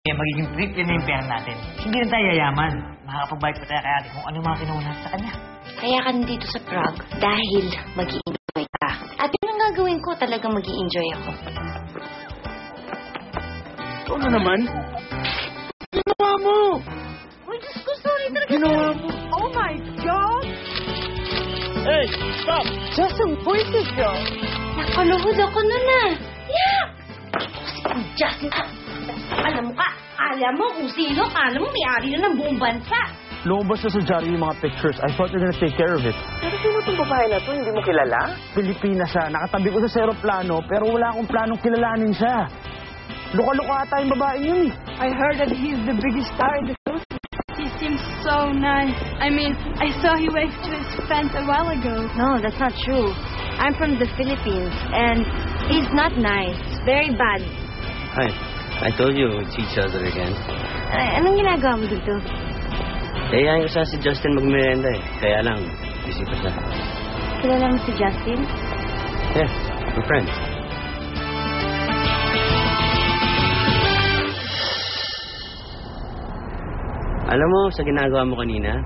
Eh, magiging trip yan na yung pera natin. Hindi na tayo yayaman. Makakapag-bike pa tayo kay ate kung ano mga kinuha sa kanya. Kaya ka nandito sa Prague dahil mag-i-enjoy ka. At yun ang gagawin ko, talagang mag-i-enjoy ako. Ito na naman. Ginawa mo! Uy, Diyos ko, sorry talaga. Ginawa mo! Oh my God! Hey, stop! Justin, where's this girl? Nakaluhod ako nun ah. Yeah! Si Justin, alam mo ka, alam mo kung sino, alam mo may-ari na ng buong bansa. Lumabas na sa diary yung mga pictures. I thought you're gonna take care of it. Pero sino itong babae na to? Hindi mo kilala? Pilipinas siya. Nakatabi ko sa aeroplano, pero wala akong planong kilalanin siya. Luka-luka ata yung babae yun eh. I heard that he's the biggest star in the Philippines. He seems so nice. I mean, I saw he waved to his friends a while ago. No, that's not true. I'm from the Philippines, and he's not nice. Very bad. Hi. I told you we'd see each other again. Anong ginagawa mo dito? Kaya ko sana si Justin magmerenda eh. Kaya lang, busy pa siya. Kilala mo si Justin? Yes, we're friends. Alam mo, sa ginagawa mo kanina,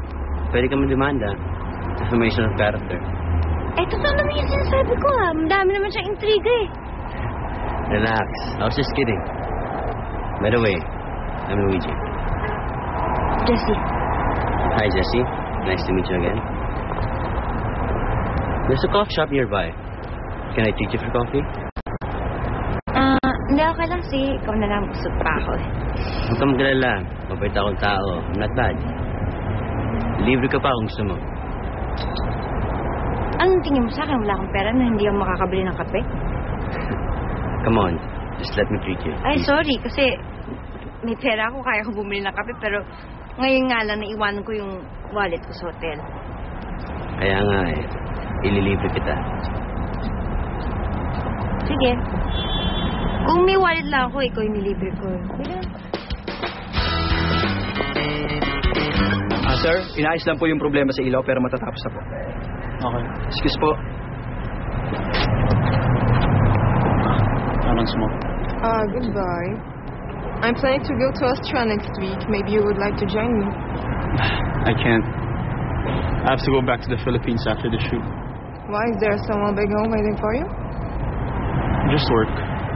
pwede ka mandemanda. Defamation of character. Eh, totoo naman yung sinasabi ko ah. Madami naman siyang intriga eh. Relax. I was just kidding. By the way, I'm Luigi. Jessie. Hi, Jessie. Nice to meet you again. There's a coffee shop nearby. Can I treat you for coffee? Hindi okay lang si ikaw na lang busog pa ako eh. Huwag kang magalala. Mabait akong tao. I'm not bad. Libre ka pa kung gusto mo. Anong tingin mo sa akin? Wala akong pera na hindi ako makakabili ng kape? Come on. Just let me treat you. Ay, sorry. Kasi may pera ako. Kaya ko bumili ng kape. Pero ngayon nga lang naiwanan ko yung wallet ko sa hotel. Kaya nga eh. Ililibre kita. Sige. Kung may wallet lang ako, ikaw yung nilibre ko. Sir, inaayos lang po yung problema sa ilaw pero matatapos na po. Okay. Excuse po. Anong smoke? Goodbye. I'm planning to go to Austria next week. Maybe you would like to join me. I can't. I have to go back to the Philippines after the shoot. Why? Is there someone back home waiting for you? Just work.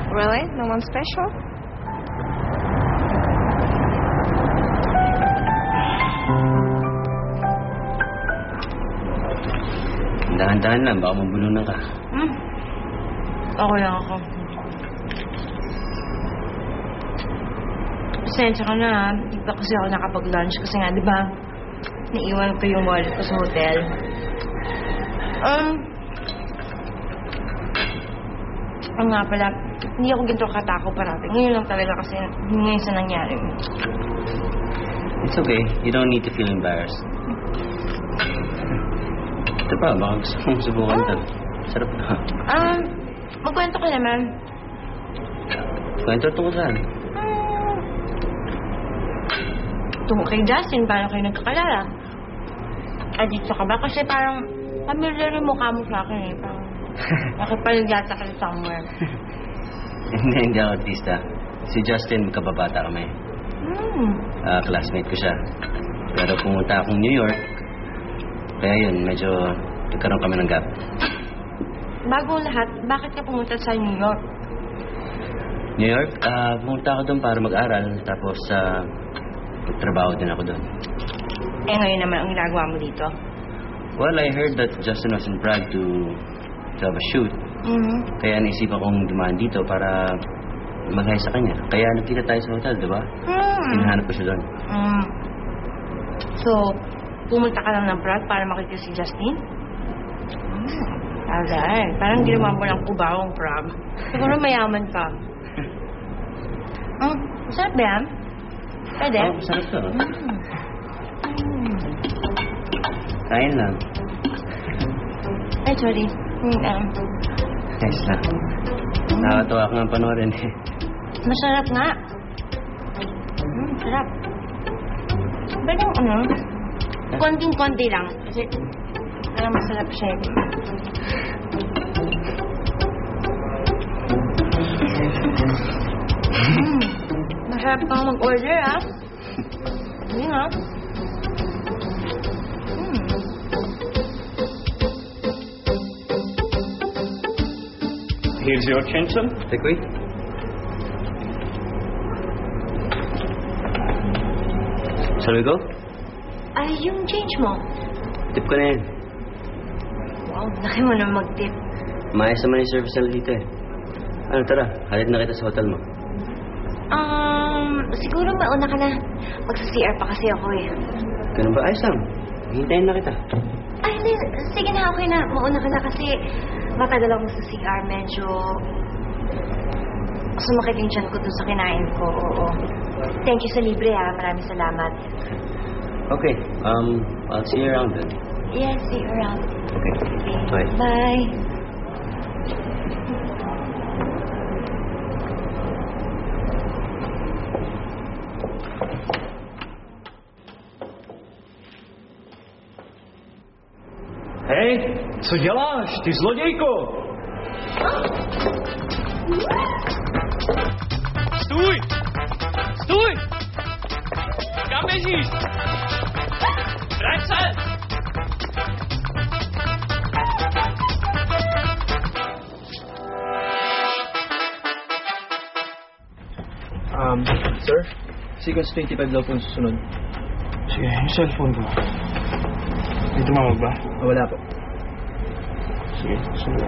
Really? No one special? Dahan-dahan lang. Baka mabulunan ka. Okay lang ako. Pasensya ka na ha. Hindi pa kasi ako nakapag-lunch kasi nga, di ba? Naiwan ko yung wallet ko sa hotel. Nga pala, hindi ako ginto katako parati. Ngayon lang talaga kasi ngayon sa nangyari. It's okay. You don't need to feel embarrassed. Ito pa, baka gusto mong subukan ito. Sarap na. Magkwento ka naman. Kwento tungkol saan? Tungkol kay Justin, paano kayo nagkakalala? Dito ka ba? Kasi parang familiar yung mukha mo sa akin eh. Parang nakipaligata ka somewhere. Hindi ako artista. Si Justin, magkababata kami. Classmate ko siya. Pero pumunta akong New York. Kaya yun, medyo nagkaroon kami ng gap. Bago lahat, bakit ka pumunta sa New York? New York? Pumunta ako doon para mag-aral. Tapos, magtrabaho din ako doon. Eh, ngayon naman ang ginagawa mo dito? Well, I heard that Justin was in Prague to have a shoot. Kaya naisipan kong dumaan dito para mag-hi sa kanya. Kaya nagkita tayo sa hotel, di ba? Hinahanap ko siya doon. So, pumunta ka lang ng Prague para makita si Justin? Alright. Parang ginawa mo lang kubawang Prague. Siguro mayaman ka. Masarap ba yan? Pwede? Oo, masarap to. Kain lang. Ay, sorry. Nice lang. Nakakatawa ka nga panoorin eh. Masarap nga. Sarap. Pero konting-konti lang. Kasi parang masarap siya. Masarap kang mag-order, ah. Hindi nga. Here's your change, son. Tekoy? Shall we go? Ay, yung change mo. Tip ko na yan. Wow, laki mo na mag-tip. Maayos naman yung service nila dito eh. Ano, tara. Halid na kita sa hotel mo. Siguro mauna ka na. Magsa-CR pa kasi ako eh. Ganun ba? Ayos lang. Hintayin na kita. Ay, hindi. Sige na, okay na. Mauna ka na kasi matagal ako sa CR. Medyo sumakit yung tiyan ko dun sa kinain ko. Oo. Thank you sa libre, ha. Maraming salamat. Okay. I'll see you around then. Yes, see you around. Okay. Bye. Bye. Hej, co děláš, ty zlodějko? Stůj! Stůj! Kam běžíš? Vrať se! Sir, sequence 25 daw po yung susunod. Sige, yung cellphone ko. May tumawag ba? Wala po. Sige, sige.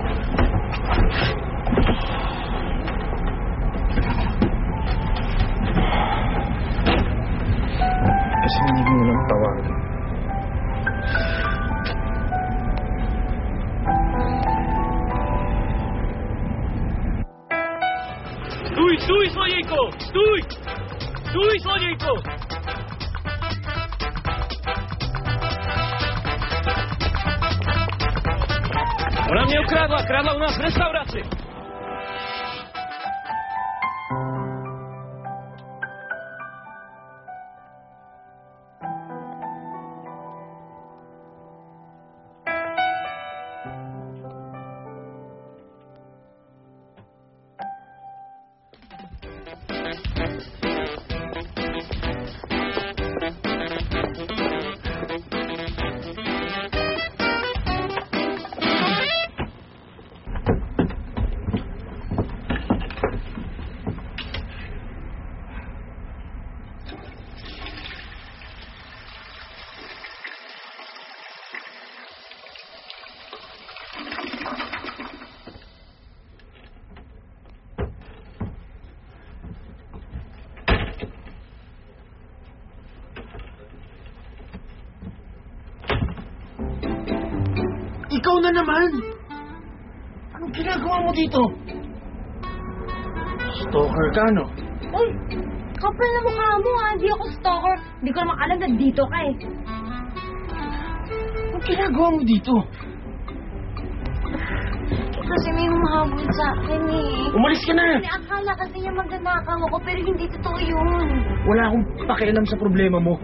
Kasi hindi mo lang tawagan. Stůj, stůj, zlodějko! Stůj! Stůj, zlodějko! Ona mě ukradla, kradla u nás v restauraci. Ikaw na naman! Anong ginagawa mo dito? Stalker ka, no? Uy! Kapal na mukha mo, ha? Hindi ako stalker. Hindi ko naman alam na dito ka eh. Anong ginagawa mo dito? Kasi may humahabol sa akin eh. Umalis ka na! Akala kasi niya magnanakaw ako pero hindi totoo yun. Wala akong pakialam sa problema mo.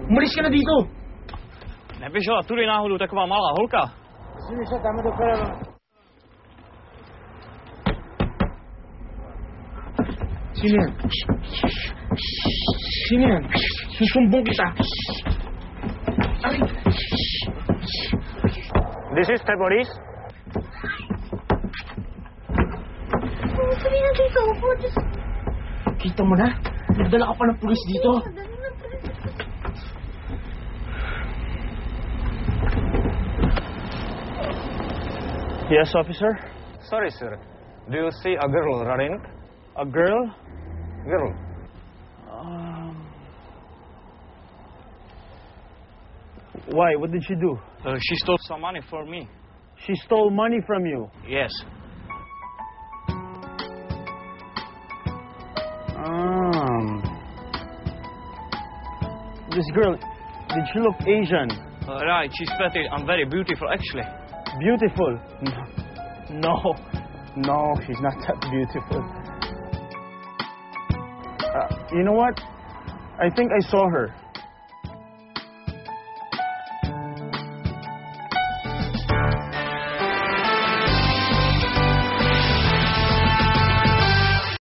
Umalis ka na dito! Neběžela tudy náhodou taková malá holka? Sino siya? Tama daw pala. Sino yan? Sino yan? Susumbong kita. Ay! This is terrorist. Sabihin na dito ako. Kita mo na? Nagdala ka pa ng pulis dito. Yes, officer. Sorry, sir. Do you see a girl running? A girl? Girl. Why? What did she do? She stole some money for me. She stole money from you. Yes. This girl, did she look Asian? Right, she's pretty and very beautiful actually. Beautiful? No, she's not that beautiful. You know what? I think I saw her.